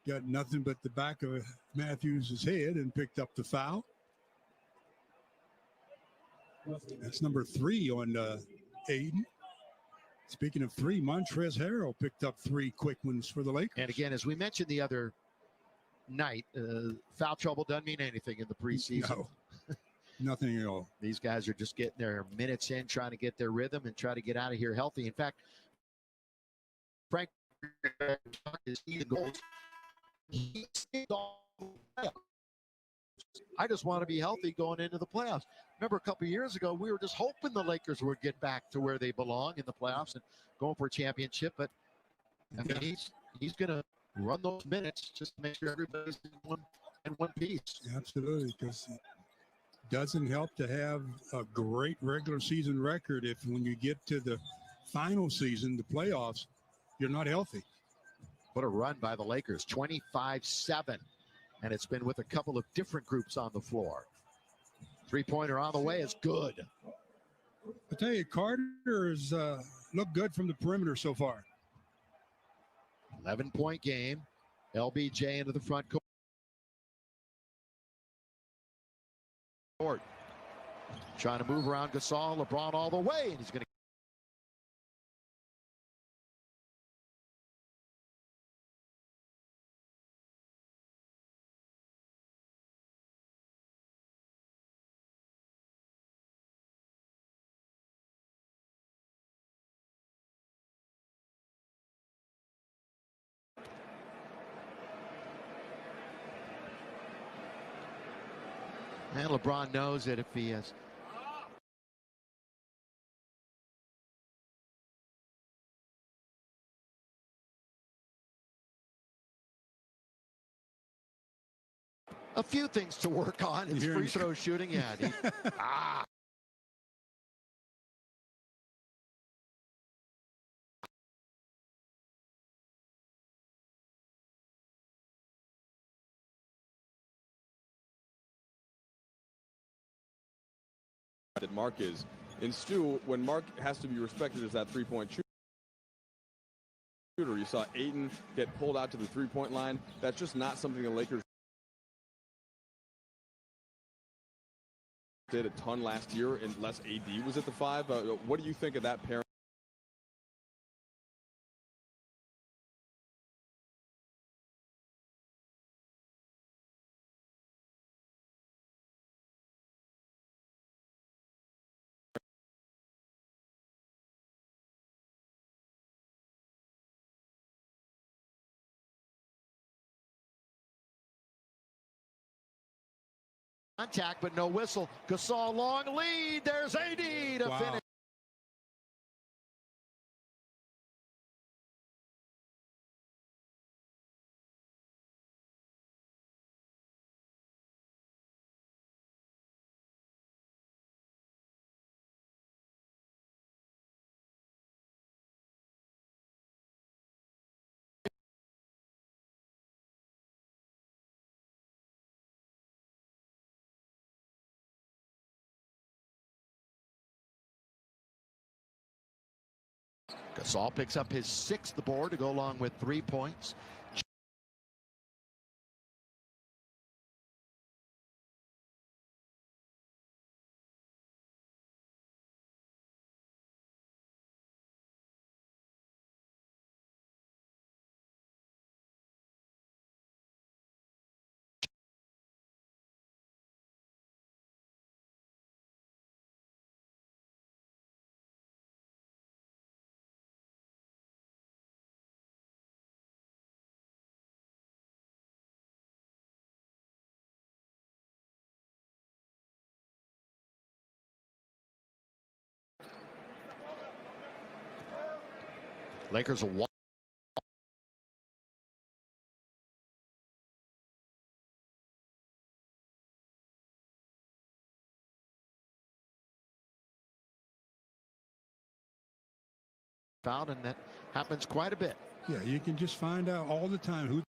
got nothing but the back of Matthews' head and picked up the foul. That's number 3 on Ayton. Speaking of 3, montrezl Harrell picked up 3 quick ones for the Lakers. And again, as we mentioned the other night, foul trouble doesn't mean anything in the preseason. No, nothing at all. These guys are just getting their minutes in, trying to get their rhythm and try to get out of here healthy. In fact, Frank is the goals. I just want to be healthy going into the playoffs. Remember a couple of years ago, we were just hoping the Lakers would get back to where they belong in the playoffs and going for a championship. But I mean, he's going to run those minutes just to make sure everybody's in one piece. Absolutely, because it doesn't help to have a great regular season record if when you get to the final season, the playoffs, you're not healthy. What a run by the Lakers, 25-7. And it's been with a couple of different groups on the floor. Three-pointer on the way is good. I tell you, Carter has looked good from the perimeter so far. 11-point game. LBJ into the front court. Trying to move around Gasol. LeBron all the way, and he's going to. And LeBron knows that if he has a few things to work on, his free throw shooting. Yeah. That Marc is. In Stu, when Marc has to be respected as that three-point shooter, you saw Ayton get pulled out to the three-point line. That's just not something the Lakers did a ton last year unless AD was at the 5. What do you think of that pairing? Contact, but no whistle. Gasol long lead. There's AD to finish. Gasol picks up his 6th board to go along with 3 points. Lakers are found, and that happens quite a bit. Yeah, you can just find out all the time who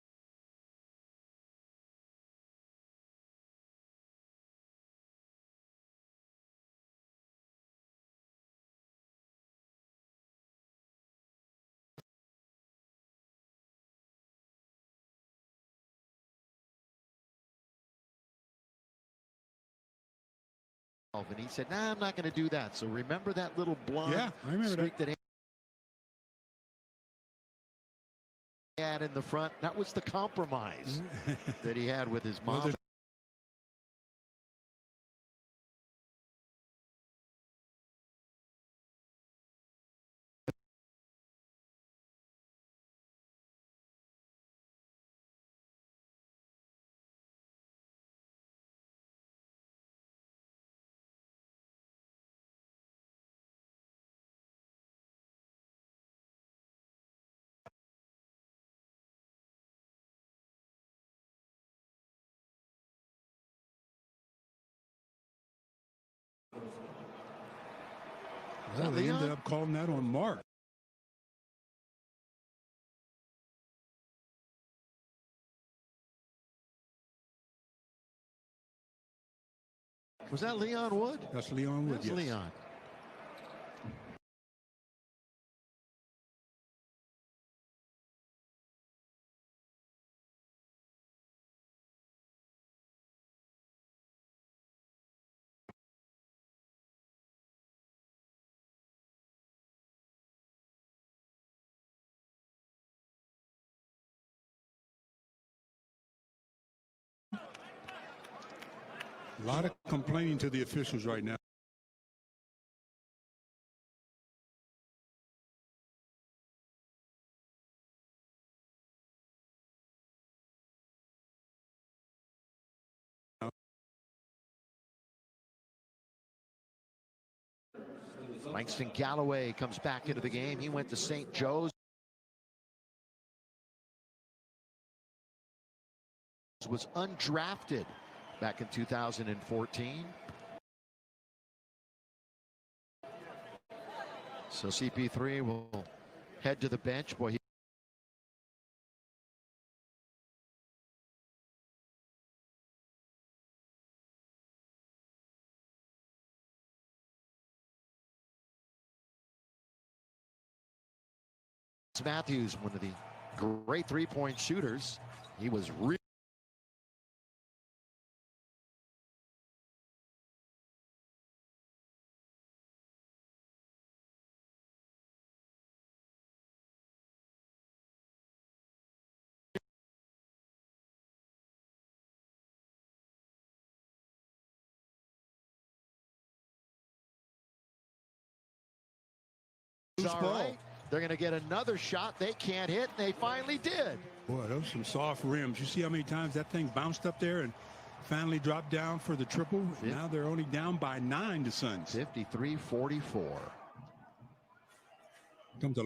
And he said, "Nah, I'm not going to do that." So remember that little blonde Yeah, I remember streak that he had in the front? That was the compromise that he had with his mom. Well, they ended up calling that on Marc. Was that Leon Wood? That's Leon Wood, That's yes. Leon. A lot of complaining to the officials right now. Langston Galloway comes back into the game. He went to St. Joe's. Was undrafted back in 2014. So CP3 will head to the bench. Boy, Matthews, one of the great three-point shooters. He was really all right. They're going to get another shot. They can't hit. They finally did. Boy, those are some soft rims. You see how many times that thing bounced up there and finally dropped down for the triple? Yeah. Now they're only down by 9 to Suns. 53-44. Comes a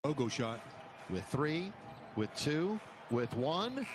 logo shot. With 3, with 2, with 1.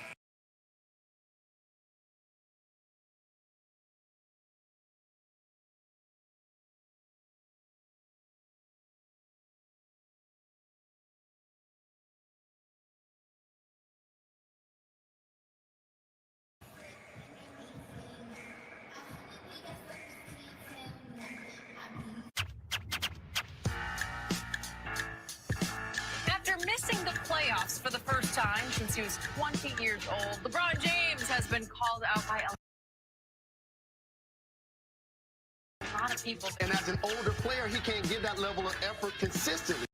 Missing the playoffs for the first time since he was 20 years old, LeBron James has been called out by a lot of people. And as an older player, he can't give that level of effort consistently.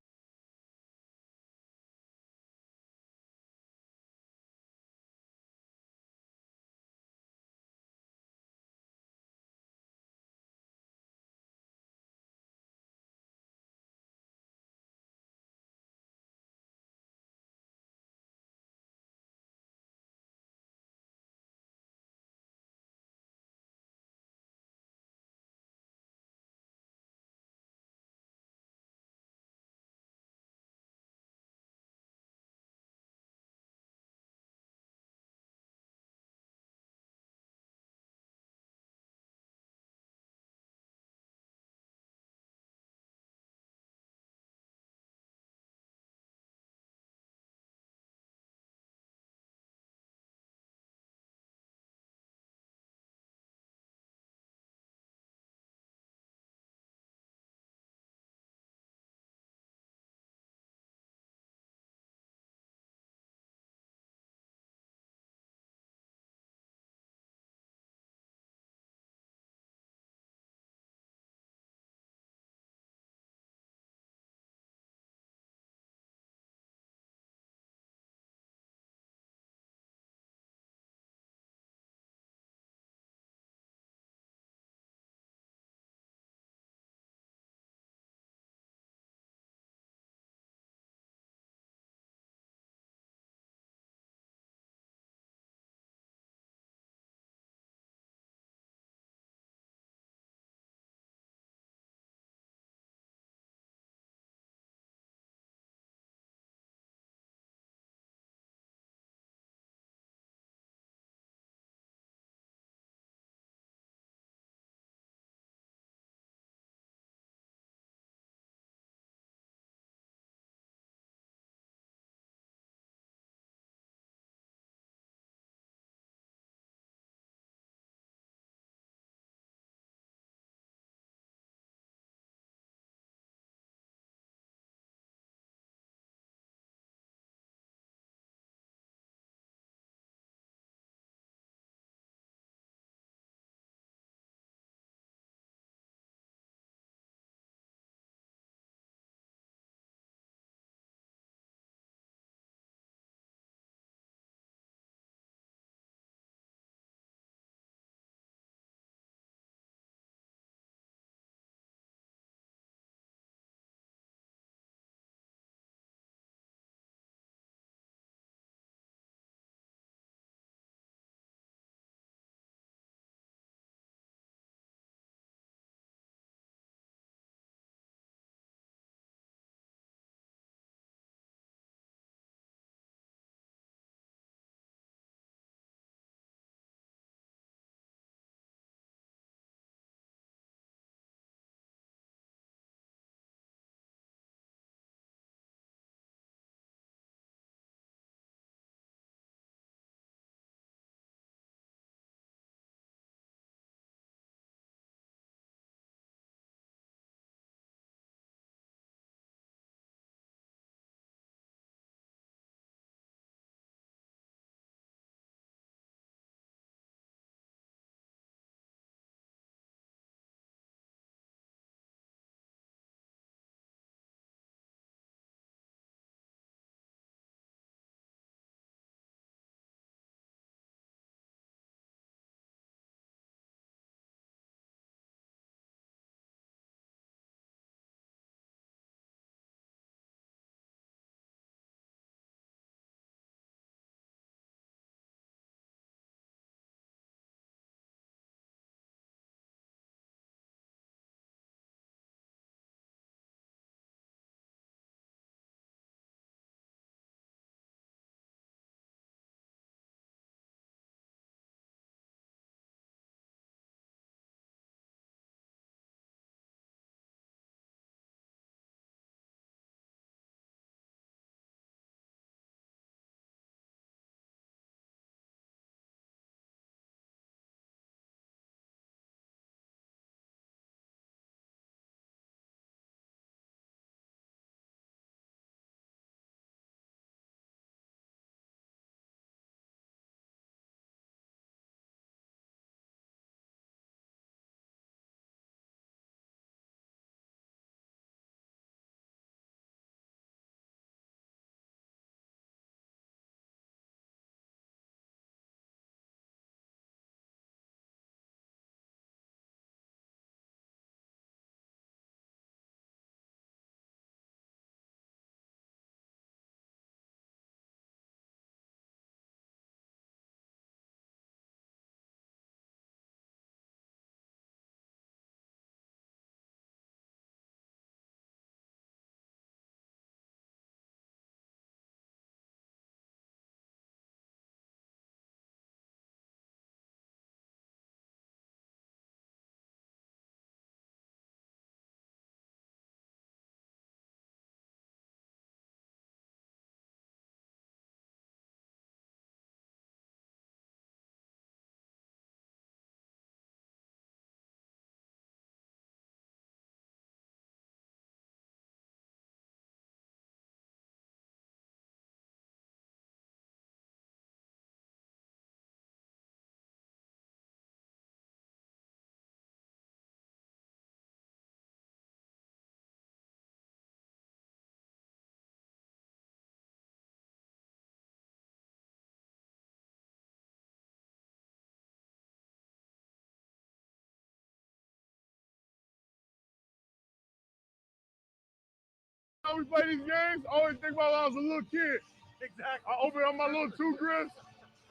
time we play these games, I always think about when I was a little kid. Exactly. I open up my little 2 grips,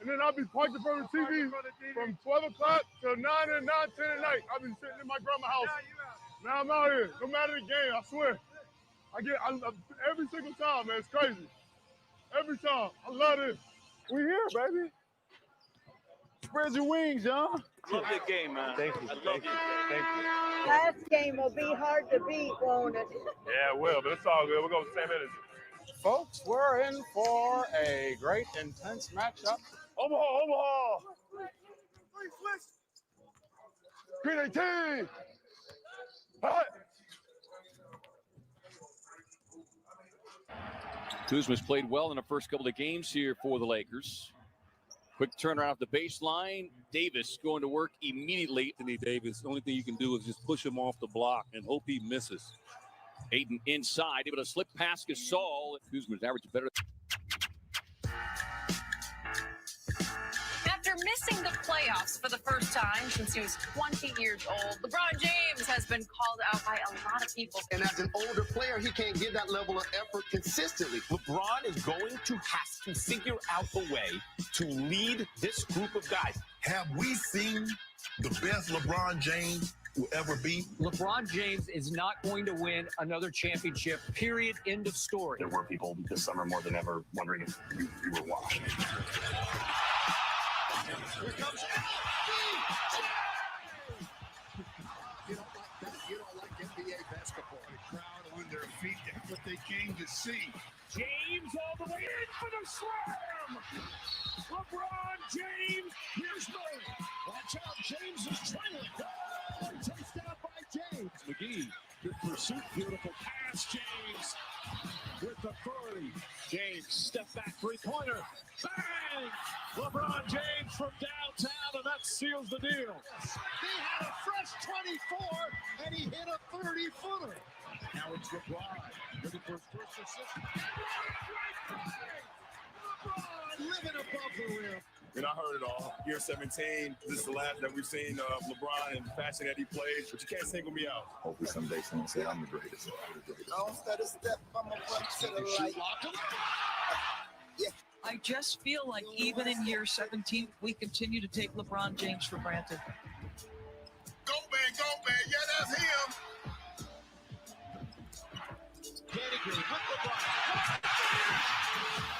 and then I'll be parked in front of the TV from 12 o'clock till 10 at night. I'll be sitting in my grandma's house. Now I'm out here. No matter the game, I swear. I every single time, man. It's crazy. Every time. I love this. We here, baby. Spread your wings, y'all. Love that game, man. Thank you. Thank you. Last game will be hard to beat, won't it? Yeah, it will, but it's all good. We're going to the same energy. Folks, we're in for a great, intense matchup. Omaha! Green 18! Hot! Kuzma's played well in the first couple of games here for the Lakers. Quick turnaround off the baseline. Davis going to work immediately. Anthony Davis, the only thing you can do is just push him off the block and hope he misses. Ayton inside, able to slip past Gasol. Kuzma's average better. After missing the playoffs for the first time since he was 20 years old, LeBron James has been called out by a lot of people. And as an older player, he can't give that level of effort consistently. LeBron is going to have to figure out a way to lead this group of guys. Have we seen the best LeBron James will ever be? LeBron James is not going to win another championship, period, end of story. There were people this summer more than ever wondering if you were washed. Here comes You don't like NBA basketball. The crowd on their feet, that's what they came to see. James all the way in for the slam. LeBron James, here's Murray. Watch out, James is trailing. Oh, touchdown by James. McGee, good pursuit, beautiful pass, James with authority. James, step back, three-pointer. Bang! LeBron James from downtown, and that seals the deal. He had a fresh 24, and he hit a 30-footer. Now it's LeBron, looking for his first assist. LeBron living above the rim. And I heard it all. Year 17, this is the last that we've seen of LeBron and the passion that he plays, but you can't single me out. Hopefully someday someone say I'm the greatest. Don't start a step, I'm a front to the right. I just feel like even in year 17, we continue to take LeBron James for granted. Go, man, yeah, that's him. Pedigree with LeBron.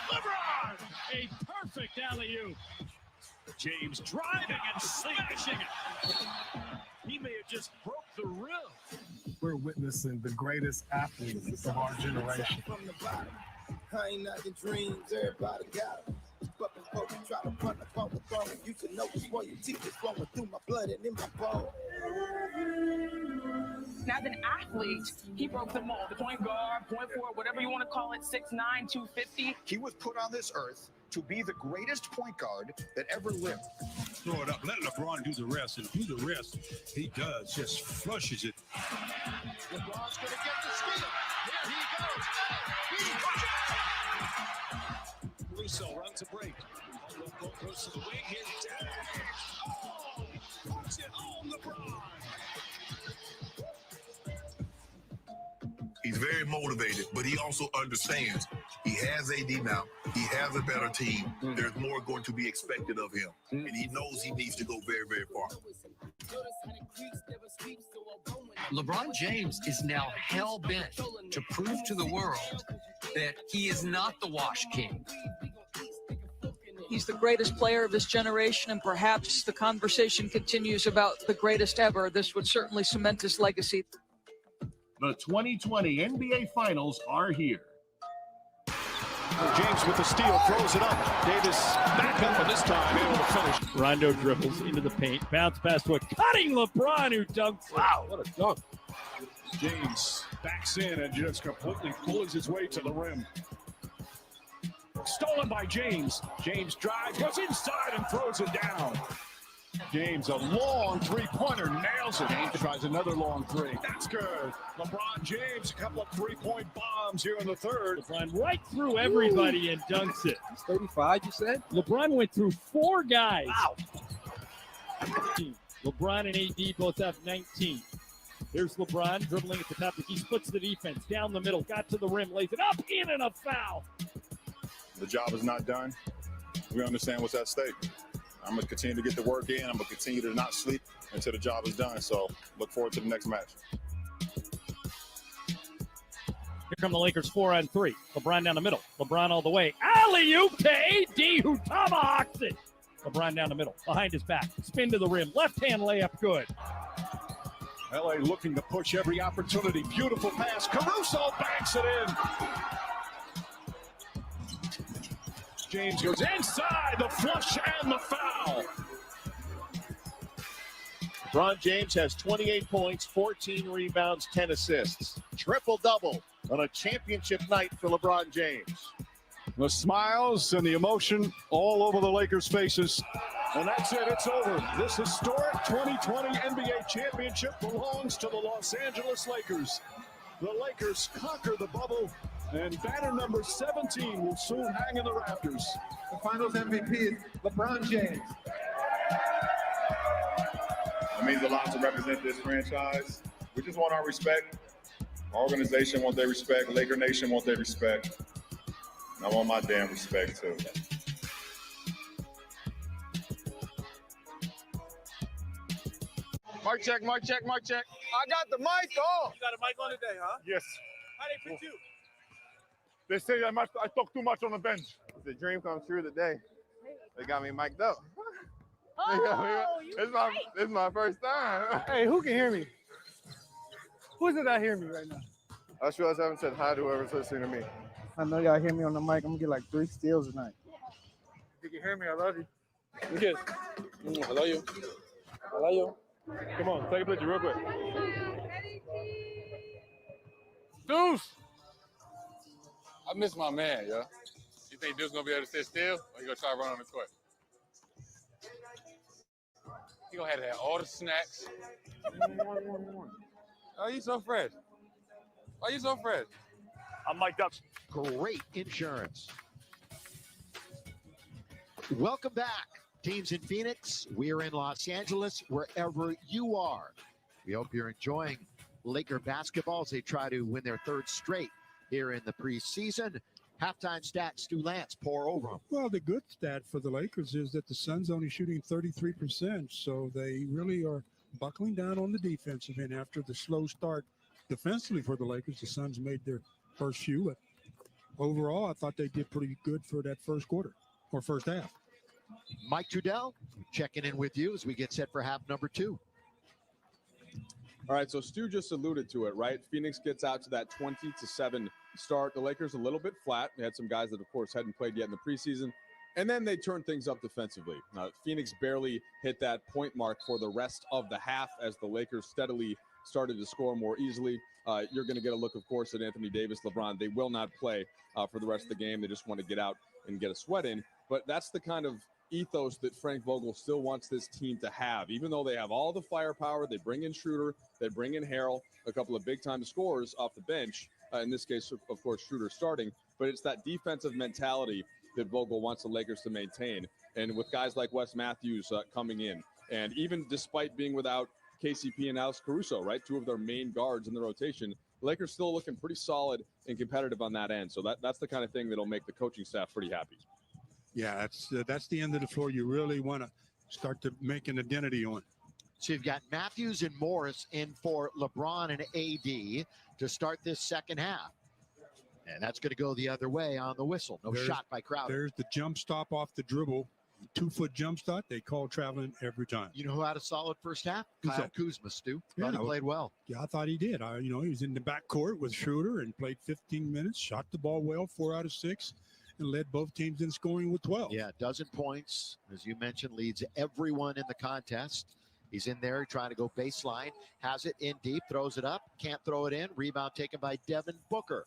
LeBron, a perfect alley-oop. James driving and slashing it. He may have just broke the rim. We're witnessing the greatest athletes of our generation. I ain't knocking dreams, everybody got them. But before you try to run upon the throne, you should know before your teeth is flowing through my blood and in my bones. As an athlete, he broke the mold. The point guard, point forward, whatever you want to call it, 6'9", 250. He was put on this earth to be the greatest point guard that ever lived. Throw it up. Let LeBron do the rest. And do the rest, he does. Just flushes it. LeBron's going to get the steal. Here he goes. Russo runs a break. Goes to the wing. Here's James. Oh, puts it on LeBron. He's very motivated, but he also understands he has AD now. He has a better team. There's more going to be expected of him. And he knows he needs to go very, very far. LeBron James is now hell-bent to prove to the world that he is not the Wash King. He's the greatest player of his generation, and perhaps the conversation continues about the greatest ever. This would certainly cement his legacy. The 2020 NBA Finals are here. James with the steal, throws it up. Davis back up, and this time able to finish. Rondo dribbles into the paint, bounce pass to a cutting LeBron who dunks. Wow, what a dunk. James backs in and just completely pulls his way to the rim. Stolen by James. James drives, goes inside and throws it down. James, a long three-pointer, nails it. James tries another long three. That's good. LeBron James, a couple of three-point bombs here in the third. LeBron right through everybody and dunks it. He's 35, you said? LeBron went through 4 guys. Wow. LeBron and AD both have 19. Here's LeBron dribbling at the top. He splits the defense down the middle, got to the rim, lays it up, in and a foul. The job is not done. We understand what's at stake. I'm going to continue to get the work in. I'm going to continue to not sleep until the job is done. So look forward to the next match. Here come the Lakers 4-on-3. LeBron down the middle. LeBron all the way. Alley-oop to AD, who tomahawks it. LeBron down the middle, behind his back. Spin to the rim. Left-hand layup, good. LA looking to push every opportunity. Beautiful pass. Caruso banks it in. James goes inside, the flush and the foul. LeBron James has 28 points, 14 rebounds, 10 assists. Triple-double on a championship night for LeBron James. The smiles and the emotion all over the Lakers' faces. And that's it. It's over. This historic 2020 NBA championship belongs to the Los Angeles Lakers. The Lakers conquer the bubble, and banner number 17 will soon hang in the rafters. The Finals MVP is LeBron James. It means a lot to represent this franchise. We just want our respect. Our organization wants their respect. Laker Nation wants their respect. And I want my damn respect, too. Mark check, Mark check, Mark check. I got the mic on. You got a mic on today, huh? Yes. How they put you? They say I talk too much on the bench. The dream come true today. They got me mic'd up. It's my first time. Hey, who can hear me? Who's it that hear me right now? I sure as haven't said hi to whoever's listening to me. I know y'all hear me on the mic. I'm gonna get like 3 steals tonight. If you can hear me, I love you. Yes. I love you. I love you. Come on, take a picture real quick. Deuce! I miss my man, yo. You think Deuce gonna be able to sit still, or he gonna try to run on the court? He gonna have to have all the snacks. Oh, you so fresh. Why you so fresh? I'm mic'd up. Great insurance. Welcome back. Teams in Phoenix, we're in Los Angeles, wherever you are. We hope you're enjoying Laker basketball as they try to win their 3rd straight here in the preseason. Halftime stats, Stu Lance, pour over them. Well, the good stat for the Lakers is that the Suns only shooting 33%, so they really are buckling down on the defensive end. After the slow start defensively for the Lakers, the Suns made their first few, but overall, I thought they did pretty good for that first quarter or first half. Mike Trudell checking in with you as we get set for half number 2. All right, so Stu just alluded to it, right? Phoenix gets out to that 20-7 start. The Lakers a little bit flat. They had some guys that, of course, hadn't played yet in the preseason. And then they turned things up defensively. Phoenix barely hit that point mark for the rest of the half as the Lakers steadily started to score more easily. You're going to get a look, of course, at Anthony Davis, LeBron. They will not play for the rest of the game. They just want to get out and get a sweat in. But that's the kind of ethos that Frank Vogel still wants this team to have. Even though they have all the firepower, they bring in Schroeder, they bring in Harrell, a couple of big-time scorers off the bench. In this case, of course, Schroeder starting. But it's that defensive mentality that Vogel wants the Lakers to maintain. And with guys like Wes Matthews coming in, and even despite being without KCP and Alex Caruso, right, 2 of their main guards in the rotation, the Lakers still looking pretty solid and competitive on that end. So that's the kind of thing that'll make the coaching staff pretty happy. Yeah, that's the end of the floor you really want to start to make an identity on. So you've got Matthews and Morris in for LeBron and AD to start this second half. And that's going to go the other way on the whistle. No shot by Crowder. There's the jump stop off the dribble. 2-foot jump stop. They call traveling every time. You know who had a solid first half? Who's Kyle that? Kuzma, Stu. Yeah, He played well. Yeah, I thought he did. He was in the backcourt with Schroeder and played 15 minutes, shot the ball well, 4 out of 6. And led both teams in scoring with 12. Yeah, 12 points, as you mentioned, leads everyone in the contest. He's in there trying to go baseline, has it in deep, throws it up, can't throw it in. Rebound taken by Devin Booker.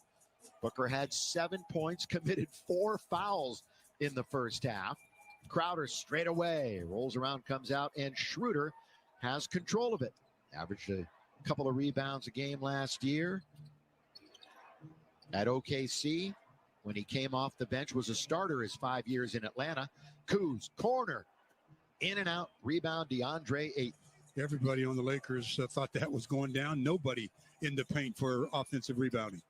Booker had 7 points, committed 4 fouls in the first half. Crowder straight away, rolls around, comes out, and Schroeder has control of it. Averaged a couple of rebounds a game last year at OKC. When he came off the bench, was a starter his 5 years in Atlanta. Kuz, corner, in and out, rebound, DeAndre Ayton. Everybody on the Lakers thought that was going down. Nobody in the paint for offensive rebounding.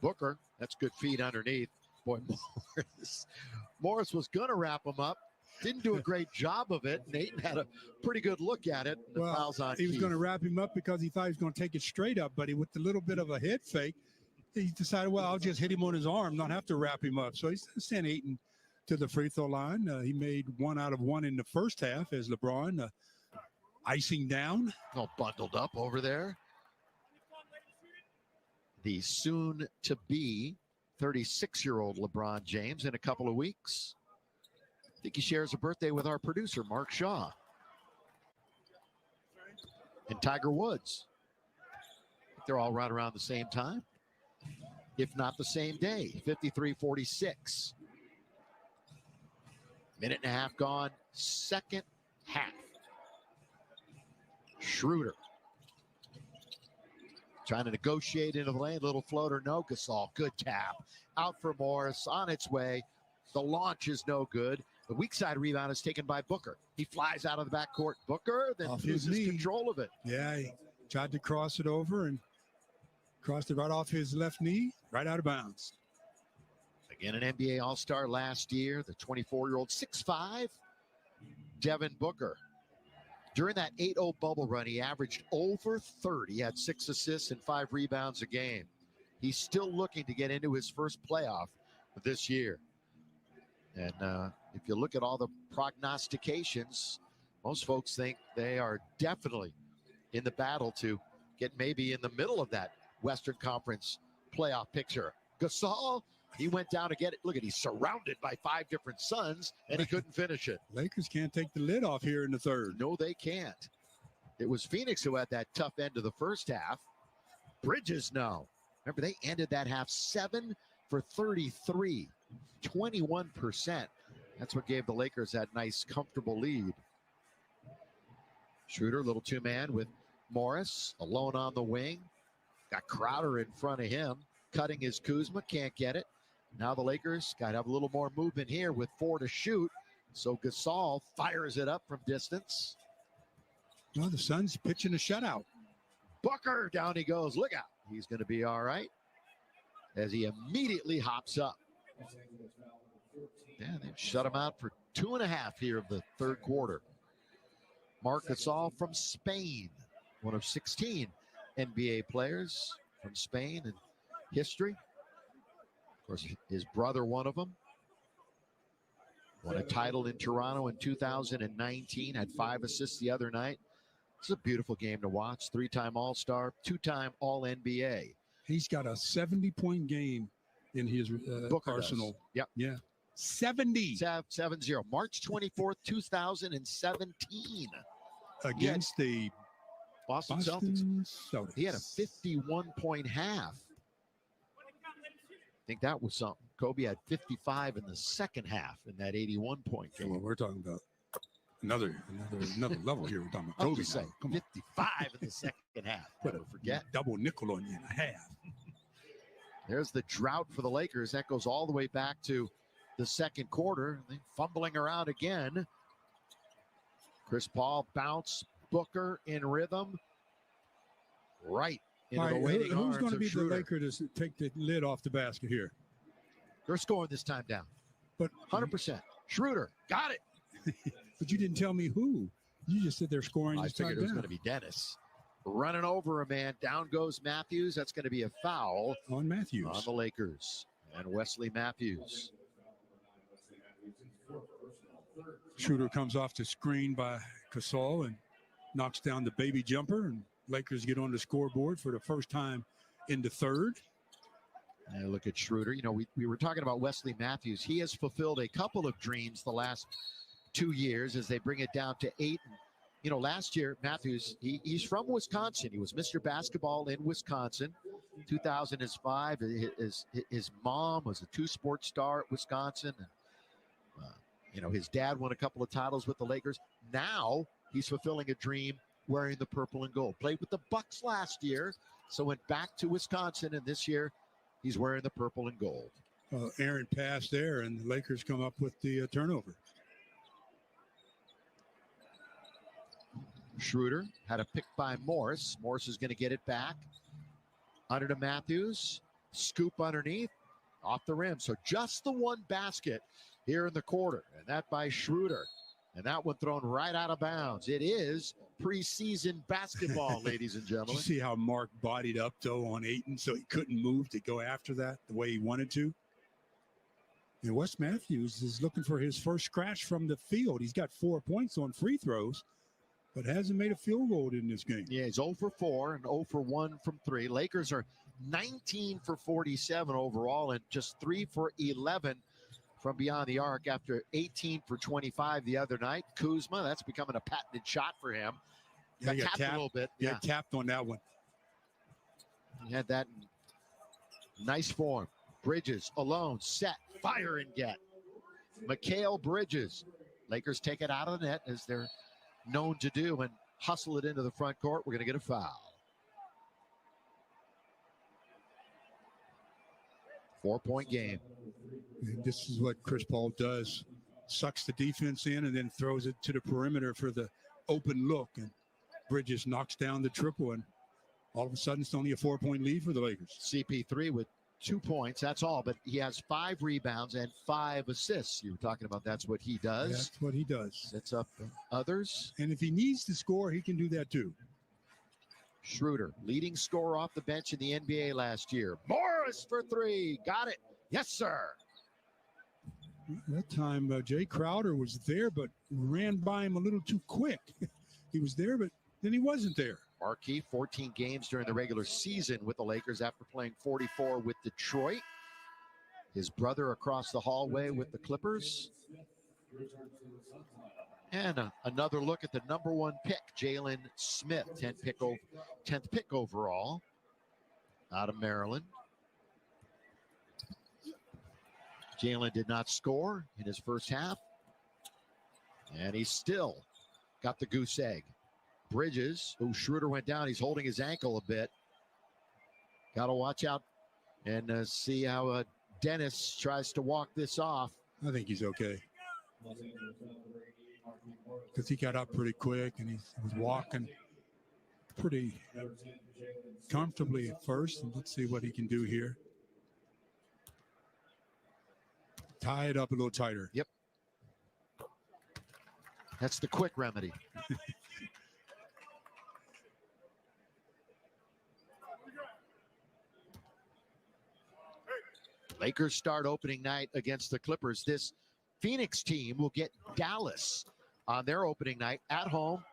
Booker, that's good feed underneath. Boy, Morris was going to wrap him up. Didn't do a great job of it. Ayton had a pretty good look at it. And the foul's on he was Keith. going to wrap him up because he thought he was going to take it straight up, but with a little bit of a head fake, he decided, well, I'll just hit him on his arm, not have to wrap him up. So he sent Ayton to the free throw line. He made 1 out of 1 in the first half as LeBron icing down. All bundled up over there. The soon-to-be 36-year-old LeBron James in a couple of weeks. I think he shares a birthday with our producer, Mark Shaw. And Tiger Woods. They're all right around the same time, if not the same day. 53-46. Minute and a half gone. Second half. Schroeder trying to negotiate into the lane. Little floater, no. Gasol, good tap. Out for Morris, on its way. The launch is no good. The weak side rebound is taken by Booker. He flies out of the backcourt. Booker then loses control of it. Yeah, he tried to cross it over and crossed it right off his left knee, right out of bounds. Again, an NBA All-Star last year, the 24-year-old, 6'5", Devin Booker. During that 8-0 bubble run, he averaged over 30, had 6 assists and 5 rebounds a game. He's still looking to get into his first playoff this year. And if you look at all the prognostications, most folks think they are definitely in the battle to get maybe in the middle of that Western Conference playoff picture. Gasol, he went down to get it. Look at, he's surrounded by 5 different Suns, and he couldn't finish it. Lakers can't take the lid off here in the third. No, they can't. It was Phoenix who had that tough end of the first half. Bridges now. Remember, they ended that half 7 for 33, 21%. That's what gave the Lakers that nice, comfortable lead. Schroeder, little two-man with Morris, alone on the wing. Got Crowder in front of him, cutting his Kuzma, can't get it. Now the Lakers got to have a little more movement here with 4 to shoot. So Gasol fires it up from distance. Well, the Suns pitching a shutout. Booker, down he goes. Look out. He's going to be all right as he immediately hops up. Yeah, they've shut him out for 2.5 here of the third quarter. Marc Gasol from Spain, one of 16 NBA players from Spain in history. Of course, his brother, one of them. Won a title in Toronto in 2019, had 5 assists the other night. It's a beautiful game to watch. 3-time All-Star, 2-time All-NBA. He's got a 70-point game in his arsenal. Does. Yep. Yeah. 70. 7-0. March 24th, 2017. Against the Boston Celtics. He had a 51-point half. I think that was something. Kobe had 55 in the second half in that 81-point game. Well, we're talking about another level here. We're talking about Kobe. 55 in the second half. Don't forget. Double nickel on you in a half. There's the drought for the Lakers. That goes all the way back to the second quarter. They fumbling around again. Chris Paul bounce. Booker in rhythm. Right into the waiting arms who's going to be Schroeder. the Laker to take the lid off the basket here? They're scoring this time down. But 100%. Schroeder got it. But you didn't tell me who. You just said they're scoring. I this time figured it was down. going to be Dennis. Running over a man. Down goes Matthews. That's going to be a foul on Matthews. On the Lakers. And Wesley Matthews. Schroeder comes off the screen by Gasol and knocks down the baby jumper, and Lakers get on the scoreboard for the first time in the third. And look at Schroeder. You know, we were talking about Wesley Matthews. He has fulfilled a couple of dreams the last 2 years as they bring it down to 8. You know, last year, Matthews, he's from Wisconsin. He was Mr. Basketball in Wisconsin. 2005, his mom was a 2-sport star at Wisconsin. And, you know, his dad won a couple of titles with the Lakers. Now he's fulfilling a dream wearing the purple and gold. Played with the Bucks last year, so went back to Wisconsin, and this year he's wearing the purple and gold. Aaron passed there, and the Lakers come up with the turnover. Schroeder had a pick by Morris. Morris is going to get it back. Under to Matthews. Scoop underneath. Off the rim. So just the one basket here in the quarter. And that by Schroeder. And that one thrown right out of bounds. It is preseason basketball, ladies and gentlemen. Did you see how Marc bodied up, though, on Ayton, so he couldn't move to go after that the way he wanted to? And Wes Matthews is looking for his first scratch from the field. He's got 4 points on free throws, but hasn't made a field goal in this game. Yeah, he's 0 for 4 and 0 for 1 from 3. Lakers are 19 for 47 overall and just 3 for 11 from beyond the arc after 18 for 25 the other night. Kuzma, that's becoming a patented shot for him. Yeah, Got tapped a little bit. Yeah, tapped on that one. He had that in nice form. Bridges alone, set, fire and get. Mikal Bridges. Lakers take it out of the net as they're known to do and hustle it into the front court. We're going to get a foul. 4-point game. And this is what Chris Paul does. Sucks the defense in and then throws it to the perimeter for the open look. And Bridges knocks down the triple, and all of a sudden it's only a 4-point lead for the Lakers. CP3 with 2 points, that's all, but he has 5 rebounds and 5 assists. You were talking about that's what he does. That's what he does. Sets up others. And if he needs to score, he can do that too. Schroeder, leading scorer off the bench in the NBA last year. Morris for 3. Got it. Yes, sir. That time, Jay Crowder was there, but ran by him a little too quick. He was there, but then he wasn't there. Marquis, 14 games during the regular season with the Lakers after playing 44 with Detroit. His brother across the hallway with the Clippers. And another look at the number 1 pick, Jalen Smith, 10th pick overall out of Maryland. Jalen did not score in his first half. And he still got the goose egg. Bridges, who Schroeder went down. He's holding his ankle a bit. Got to watch out and see how Dennis tries to walk this off. I think he's okay. Because he got up pretty quick and he was walking pretty comfortably at first. And let's see what he can do here. Tie it up a little tighter. Yep. That's the quick remedy. Lakers start opening night against the Clippers. This Phoenix team will get Dallas on their opening night at home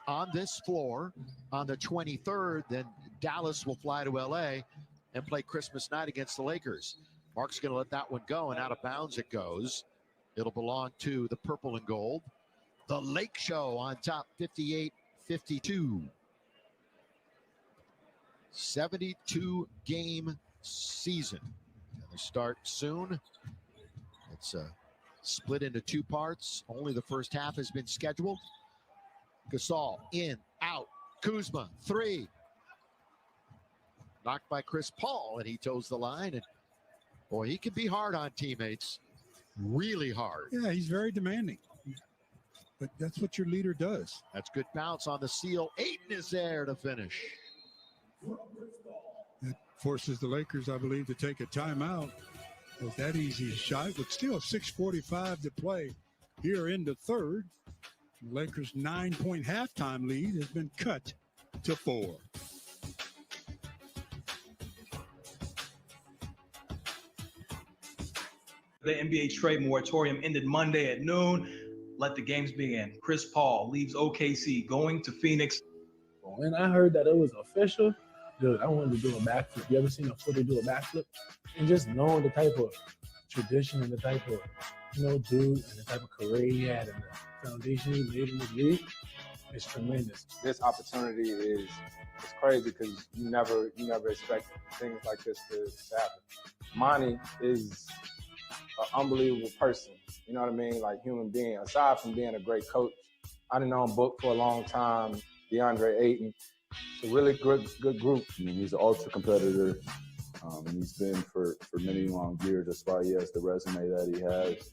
on this floor on the 23rd. Then Dallas will fly to LA and play Christmas night against the Lakers. Marc's going to let that one go, and out of bounds it goes. It'll belong to the purple and gold. The Lake Show on top, 58-52. 72-game season. Going to start soon. It's split into 2 parts. Only the first half has been scheduled. Gasol, in, out. Kuzma, 3. Knocked by Chris Paul, and he toes the line. And boy, he can be hard on teammates. Really hard. Yeah, he's very demanding. But that's what your leader does. That's good bounce on the seal. Ayton is there to finish. That forces the Lakers, I believe, to take a timeout. With that easy shot, but still 6:45 to play here in the third. The Lakers' 9-point halftime lead has been cut to 4. The NBA trade moratorium ended Monday at noon. Let the games begin. Chris Paul leaves OKC, going to Phoenix. When I heard that it was official, dude, I wanted to do a backflip. You ever seen a footer do a backflip? And just knowing the type of tradition and the type of, dude, and the type of career he had and the foundation he laid in the league, it's tremendous. This opportunity is crazy because you never expect things like this to happen. Monty is an unbelievable person. You know what I mean? Like human being. Aside from being a great coach, I done known Book for a long time. DeAndre, Ayton, it's a really good group. I mean, he's an ultra competitor. And he's been for many long years. That's why he has the resume that he has.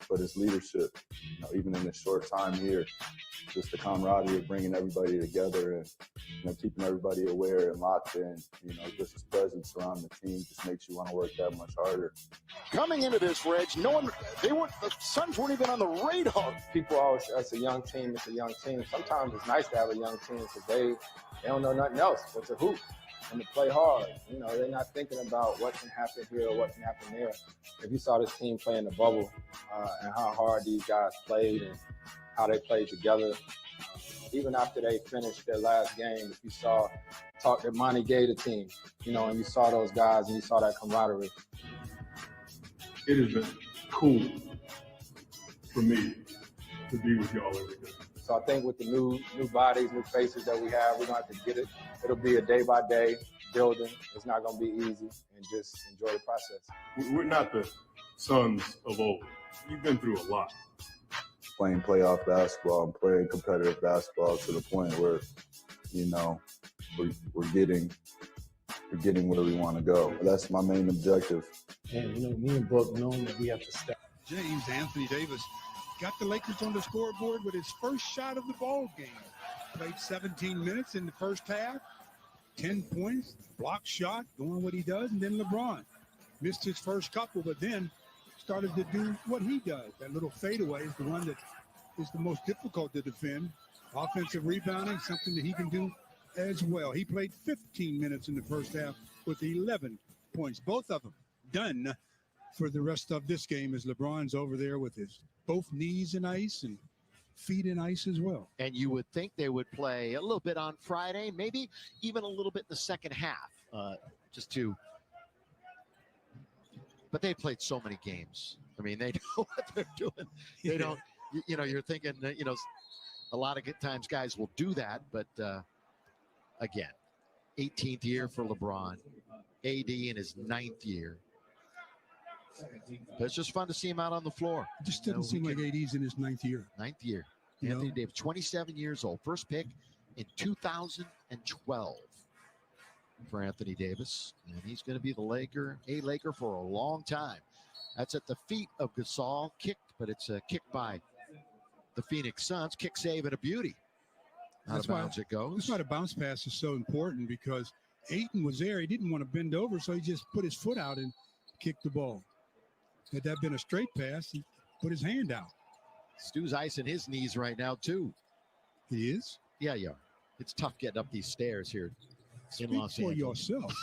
But his leadership, even in this short time here, just the camaraderie of bringing everybody together and keeping everybody aware and locked in. Just his presence around the team just makes you want to work that much harder. Coming into this, Reg, the Suns weren't even on the radar. People always say it's a young team. It's a young team. Sometimes it's nice to have a young team because they don't know nothing else but to hoop and to play hard. They're not thinking about what can happen here or what can happen there. If you saw this team play in the bubble and how hard these guys played and how they played together, even after they finished their last game, if you saw talk that Monty gave the team, and you saw those guys and you saw that camaraderie. It has been cool for me to be with y'all every day. So I think with the new bodies, new faces that we have, we're going to have to get it. It'll be a day-by-day building. It's not going to be easy, and just enjoy the process. We're not the Suns of old. You've been through a lot. Playing playoff basketball and playing competitive basketball to the point where, we're getting where we want to go. That's my main objective. And, me and Book knowing that we have to step. James Anthony Davis got the Lakers on the scoreboard with his first shot of the ball game. Played 17 minutes in the first half, 10 points, block shot, doing what he does, and then LeBron missed his first couple, but then started to do what he does. That little fadeaway is the one that is the most difficult to defend. Offensive rebounding, something that he can do as well. He played 15 minutes in the first half with 11 points, both of them done for the rest of this game as LeBron's over there with his both knees in ice and feet in ice as well. And you would think they would play a little bit on Friday, maybe even a little bit in the second half, but they played so many games. I mean, they know what they're doing. They don't, you're thinking that, a lot of times guys will do that, but again, 18th year for LeBron, AD in his 9th year. But it's just fun to see him out on the floor. It just doesn't seem like AD's in his 9th year. 9th year. Anthony Davis, 27 years old. First pick in 2012 for Anthony Davis. And he's going to be a Laker for a long time. That's at the feet of Gasol. Kicked, but it's a kick by the Phoenix Suns. Kick save and a beauty. Out of bounds it goes. That's why the bounce pass is so important, because Ayton was there. He didn't want to bend over, so he just put his foot out and kicked the ball. Had that been a straight pass, he put his hand out. Stu's icing his knees right now, too. He is? Yeah. It's tough getting up these stairs here in Los Speak Angeles. for yourself.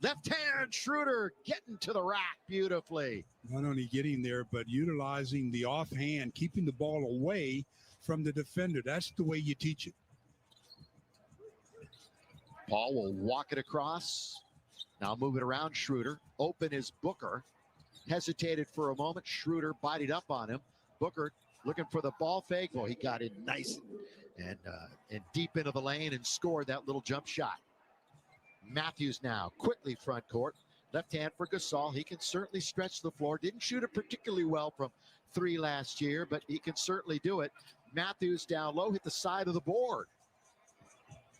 Left hand, Schroeder getting to the rack beautifully. Not only getting there, but utilizing the offhand, keeping the ball away from the defender. That's the way you teach it. Paul will walk it across. Now move it around. Schroeder. Open is Booker. Hesitated for a moment. Schroeder bodied up on him. Booker looking for the ball fake. Well, he got in nice and deep into the lane and scored that little jump shot. Matthews now quickly front court. Left hand for Gasol. He can certainly stretch the floor. Didn't shoot it particularly well from 3 last year, but he can certainly do it. Matthews down low, hit the side of the board.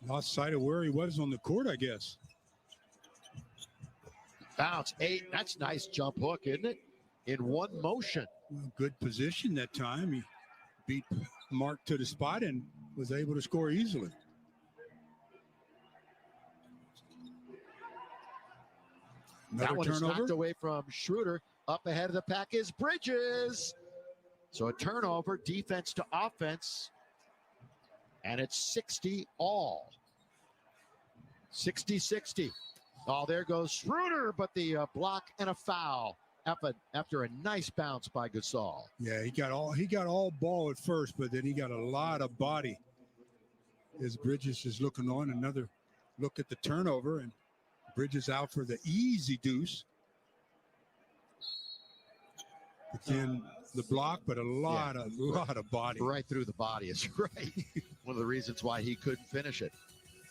Lost sight of where he was on the court, I guess. Bounce 8. That's nice jump hook, isn't it? In one motion. Well, good position that time. He beat Marc to the spot and was able to score easily. Another that one turnover. is knocked away from Schroeder. Up ahead of the pack is Bridges. So a turnover, defense to offense. And it's 60 all. 60-60. Oh, there goes Schroeder, but the block and a foul after a nice bounce by Gasol. Yeah, he got all ball at first, but then he got a lot of body. As Bridges is looking on, another look at the turnover, and Bridges out for the easy deuce. Again, the block, but a lot of body. Right through the body is right. One of the reasons why he couldn't finish it.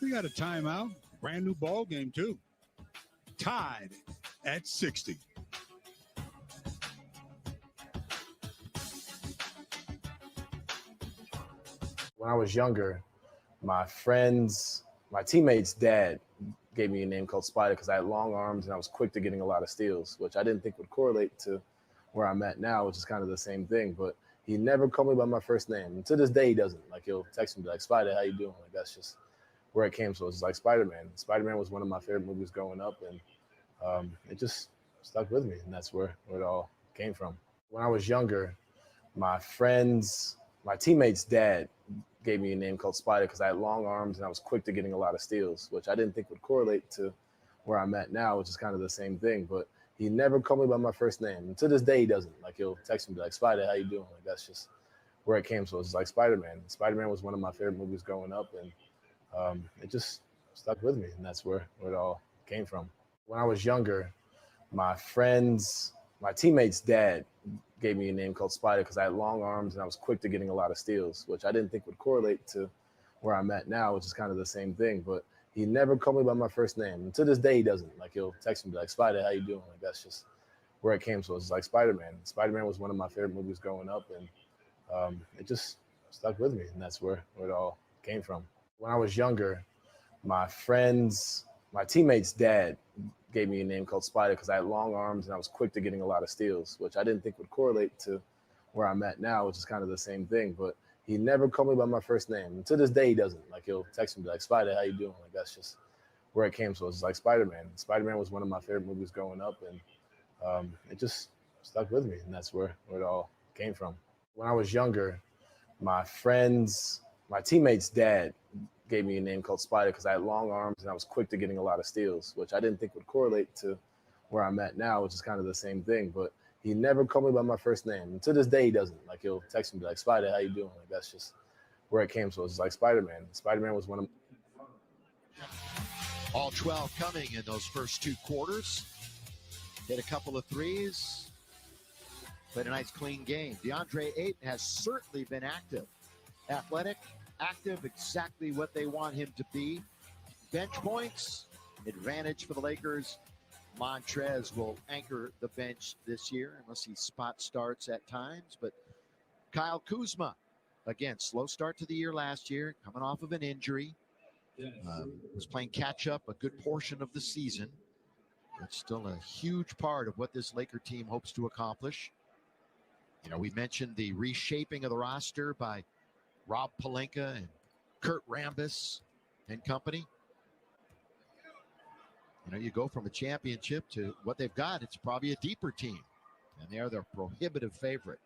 We got a timeout. Brand new ball game, too. Tied at 60. When I was younger, my teammates' dad gave me a name called Spider because I had long arms and I was quick to getting a lot of steals, which I didn't think would correlate to where I'm at now, which is kind of the same thing. But he never called me by my first name. And to this day, he doesn't. Like, he'll text me, like, Spider, how you doing? Like, that's just where it came. So it's like Spider-Man. Spider-Man was one of my favorite movies growing up, and it just stuck with me, and that's where it all came from. When I was younger, my teammate's dad gave me a name called Spider because I had long arms and I was quick to getting a lot of steals, which I didn't think would correlate to where I'm at now, which is kind of the same thing. But he never called me by my first name. And to this day, he doesn't. Like, he'll text me, like, Spider, how you doing? Like, that's just where it came. So it's like Spider-Man. Spider-Man was one of my favorite movies growing up, and it just stuck with me, and that's where it all came from. When I was younger, my teammate's dad gave me a name called Spider because I had long arms and I was quick to getting a lot of steals, which I didn't think would correlate to where I'm at now, which is kind of the same thing. But he never called me by my first name. And to this day, he doesn't. Like, he'll text me, like, Spider, how you doing? Like, that's just where it came. So it's like Spider-Man. Spider-Man was one of my favorite movies growing up, and it just stuck with me, and that's where it all came from. When I was younger, my teammate's dad gave me a name called Spider because I had long arms and I was quick to getting a lot of steals, which I didn't think would correlate to where I'm at now, which is kind of the same thing. But he never called me by my first name. And to this day, he doesn't. Like, he'll text me, like, Spider, how you doing? Like, that's just where it came. So it's like Spider-Man. Spider-Man was one of my favorite movies growing up, and it just stuck with me, and that's where it all came from. When I was younger, my teammate's dad gave me a name called Spider because I had long arms and I was quick to getting a lot of steals, which I didn't think would correlate to where I'm at now, which is kind of the same thing. But he never called me by my first name. And to this day, he doesn't. Like, he'll text me, like, Spider, how you doing? Like, that's just where it came. So it's like Spider-Man. Spider-Man was one of All 12 coming in those first two quarters. Hit a couple of threes. Played a nice clean game. DeAndre Ayton has certainly been active. Athletic, active, exactly what they want him to be. Bench points, advantage for the Lakers. Montrezl will anchor the bench this year unless he spot starts at times. But Kyle Kuzma, again, slow start to the year last year, coming off of an injury. Was playing catch up a good portion of the season. It's still a huge part of what this Laker team hopes to accomplish. You know, we mentioned the reshaping of the roster by Rob Pelinka and Kurt Rambis and company. You know, you go from a championship to what they've got, it's probably a deeper team. And they are their prohibitive favorite.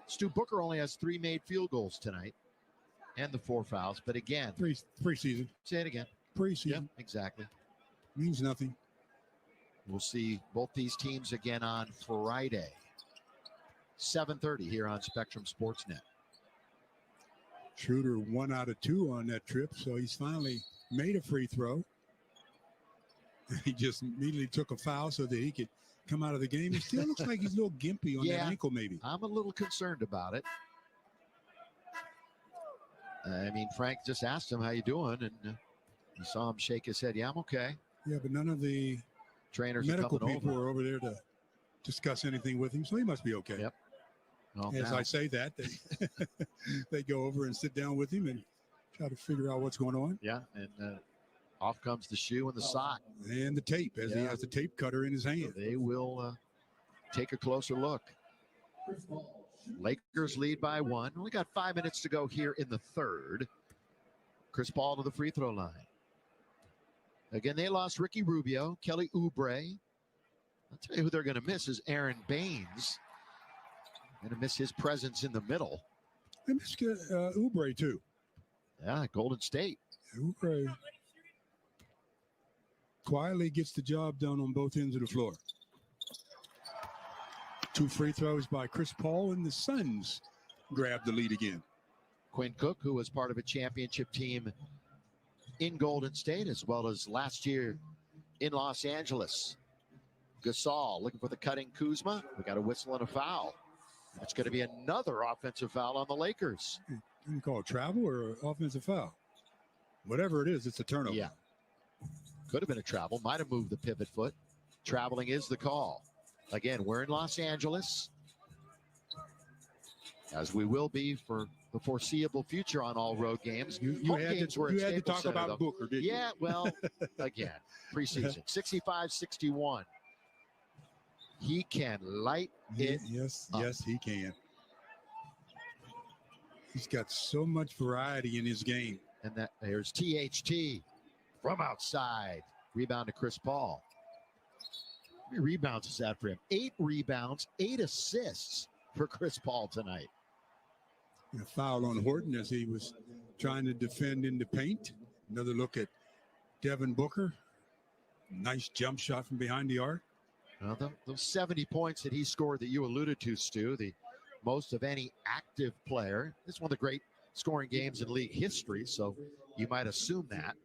Stu Booker only has 3 made field goals tonight and the 4 fouls. But again, preseason. Say it again. Preseason. Yep, exactly. Means nothing. We'll see both these teams again on Friday. 7:30 here on Spectrum Sportsnet. Schroeder 1 out of 2 on that trip, so he's finally made a free throw. He just immediately took a foul so that he could come out of the game. It still looks like he's a little gimpy on that ankle, maybe. I'm a little concerned about it. I mean, Frank just asked him, how you doing? And you saw him shake his head. Yeah, I'm okay. Yeah, but none of the trainers medical people are over there to discuss anything with him, so he must be okay. Yep. Well, as I say that, they go over and sit down with him and try to figure out what's going on. Yeah, and off comes the shoe and the sock. And the tape, as he has the tape cutter in his hand. They will take a closer look. Lakers lead by 1. Only got 5 minutes to go here in the third. Chris Paul to the free throw line. Again, they lost Ricky Rubio, Kelly Oubre. I'll tell you who they're going to miss is Aaron Baines. Going to miss his presence in the middle. They missed Oubre, too. Yeah, Golden State. Oubre quietly gets the job done on both ends of the floor. 2 free throws by Chris Paul, and the Suns grab the lead again. Quinn Cook, who was part of a championship team in Golden State, as well as last year in Los Angeles. Gasol looking for the cutting Kuzma. We got a whistle and a foul. It's going to be another offensive foul on the Lakers. You can call it travel or an offensive foul. Whatever it is, it's a turnover. Yeah. Could have been a travel. Might have moved the pivot foot. Traveling is the call. Again, we're in Los Angeles. as we will be for the foreseeable future on all road games. You had to talk about Booker, didn't you? Yeah, well, again, preseason, 65-61. He can light it up. Yes, he can. He's got so much variety in his game. And there's THT from outside. Rebound to Chris Paul. How many rebounds is that for him? 8 rebounds, 8 assists for Chris Paul tonight. A foul on Horton as he was trying to defend in the paint. Another look at Devin Booker. Nice jump shot from behind the arc. Well, those 70 points that he scored that you alluded to, Stu, the most of any active player. This is one of the great scoring games in league history, so you might assume that.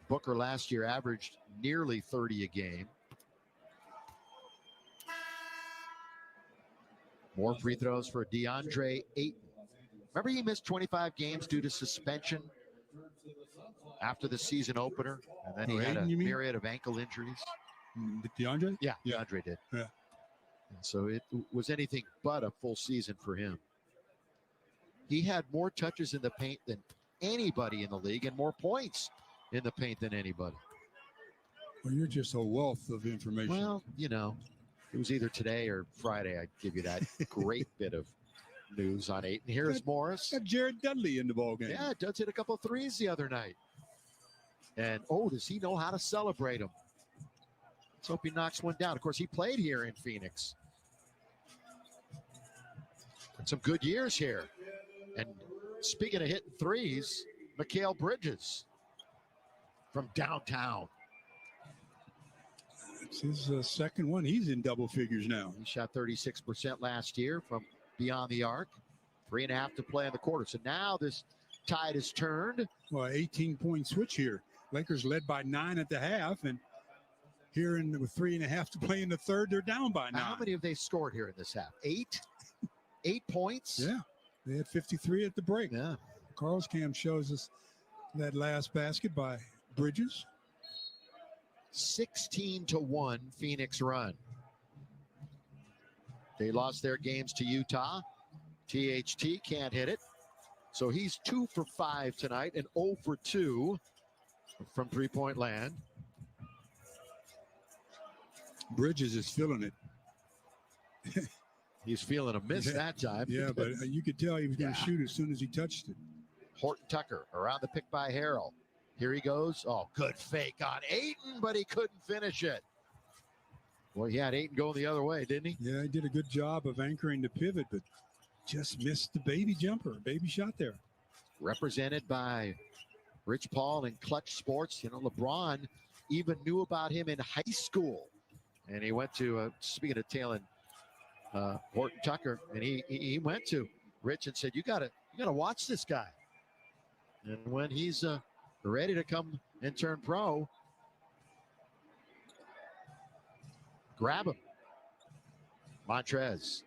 Booker last year averaged nearly 30 a game. More free throws for DeAndre Ayton. Remember he missed 25 games due to suspension after the season opener, and then he had Ayton, a myriad of ankle injuries. DeAndre? Yeah, DeAndre did. Yeah. And so it was anything but a full season for him. He had more touches in the paint than anybody in the league and more points in the paint than anybody. Well, you're just a wealth of information. Well, you know, it was either today or Friday. I'd give you that great bit of news on Ayton. Here's Morris. Got Jared Dudley in the ballgame. Yeah, Dud's hit a couple of threes the other night. And, does he know how to celebrate them? Let's hope he knocks one down. Of course, he played here in Phoenix. And some good years here. And speaking of hitting threes, Mikal Bridges from downtown. It's his second one. He's in double figures now. He shot 36% last year from beyond the arc. 3.5 to play in the quarter. So now this tide is turned. Well, 18-point switch here. Lakers led by 9 at the half, and here with 3.5 to play in the third, they're down by 9. How many have they scored here in this half? 8? 8 points? Yeah. They had 53 at the break. Yeah. Carl's cam shows us that last basket by Bridges. 16-1 Phoenix run. They lost their games to Utah. THT can't hit it. So he's 2 for 5 tonight and 0 for 2 from three-point land. Bridges is feeling it. He's feeling a miss that time. Yeah, but you could tell he was going to shoot as soon as he touched it. Horton Tucker around the pick by Harrell. Here he goes. Oh, good fake on Ayton, but he couldn't finish it. Well, he had Ayton going the other way, didn't he? Yeah, he did a good job of anchoring the pivot, but just missed the baby shot there. Represented by Rich Paul in Clutch Sports. You know, LeBron even knew about him in high school. And he went to, speaking of tailing Horton Tucker, and he went to Rich and said, you gotta watch this guy. And when he's ready to come and turn pro, grab him. Montrezl.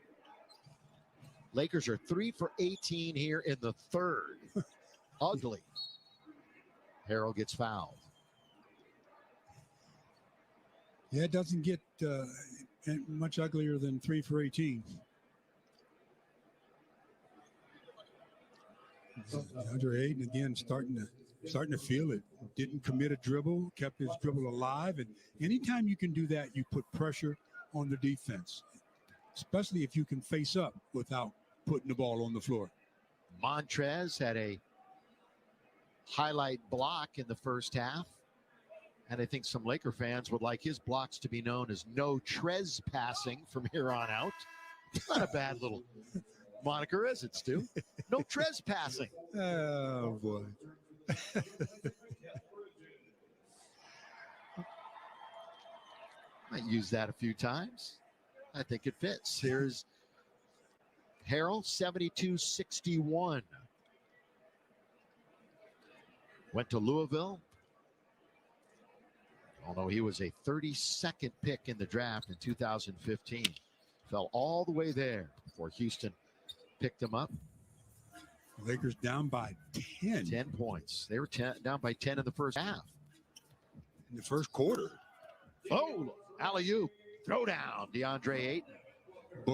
Lakers are 3 for 18 here in the third. Ugly. Harrell gets fouled. Yeah, it doesn't get much uglier than 3 for 18. DeAndre Ayton again starting to feel it. Didn't commit a dribble, kept his dribble alive, and anytime you can do that, you put pressure on the defense, especially if you can face up without putting the ball on the floor. Montrezl had a highlight block in the first half, and I think some Laker fans would like his blocks to be known as no Trez passing from here on out. Not a bad little moniker, is it, Stu? No Trez passing. Oh, boy. Might use that a few times. I think it fits. Here's Harrell, 72-61. Went to Louisville. Although he was a 32nd pick in the draft in 2015. Fell all the way there before Houston picked him up. Lakers down by 10. 10 points. They were down by 10 in the first half. In the first quarter. Oh, alley-oop. Throw down, DeAndre Ayton.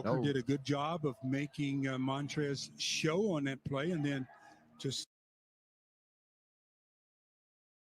Booker did a good job of making Montrezl show on that play, and then just